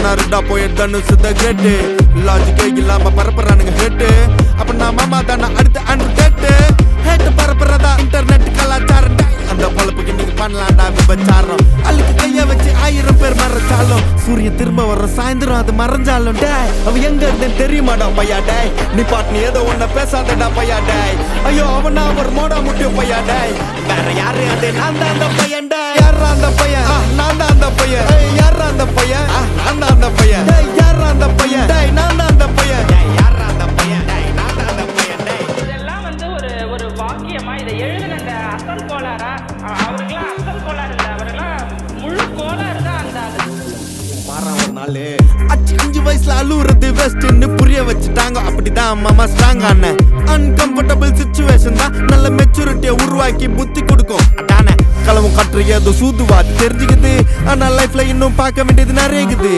சொன்னாருடா போய் தனுசு த கிரேட்டு லாஜிக்கே இல்லாம பரப்புறானுங்க ஹேட்டு அப்ப நான் மாமா தானே அடுத்த அன்டேட்டு ஹேட்டு பரப்புறதா இன்டர்நெட் கலாச்சாரம் அந்த பொழப்புக்கு நீங்க பண்ணலாம்டா விபச்சாரம் அழுக்கு கைய வச்சு 1000 பேர் மறைச்சாலும் சூரியன் திரும்ப வர சாயந்தரம் அது மறைஞ்சாலும் டேய் அவ எங்க இருந்தேன்னு தெரியுமாடா பையா டேய் நீ பாட்டு நீ ஏதோ ஒன்ன பேசாதடா பையா டேய் ஐயோ அவனா ஒரு மோடா முட்டியும் பையா டேய் வேற யாரு அது நான் தான் அந்த பையன் டேய் யாரா அந்த பையன் நான் தான் அந்த பையன் யாரா அந்த பையன் நான் தான் அந்த பையன் டேய் யாரா அந்த பையன் டேய் நான் தான் அந்த பையன் டேய் யாரா அந்த பையன் டேய் நான் தான் அந்த பையன் டேய் இதெல்லாம் வந்து ஒரு வாக்கியமா இதை எழுதின அந்த அசல் கோளாரா அவருக்கெல்லாம் அசல் கோளாறு இல்லை அவரெல்லாம் முழு கோளாறு தான் அந்த அச்சு 5 வயசுல அழுவுறது வெஸ்ட்னு புரிய வச்சுட்டாங்க அப்படிதான் மாமா ஸ்ட்ராங் ஆன அன்கம்ஃபர்டபிள் சிச்சுவேஷன் தான் நல்ல மெச்சூரிட்டியை உருவாக்கி புத்தி கொடுக்கும் அதானே களவும் கற்று ஏதோ சூதுவாது தெரிஞ்சுக்குது ஆனா லைஃப்ல இன்னும் பார்க்க வேண்டியது நிறைய இருக்குது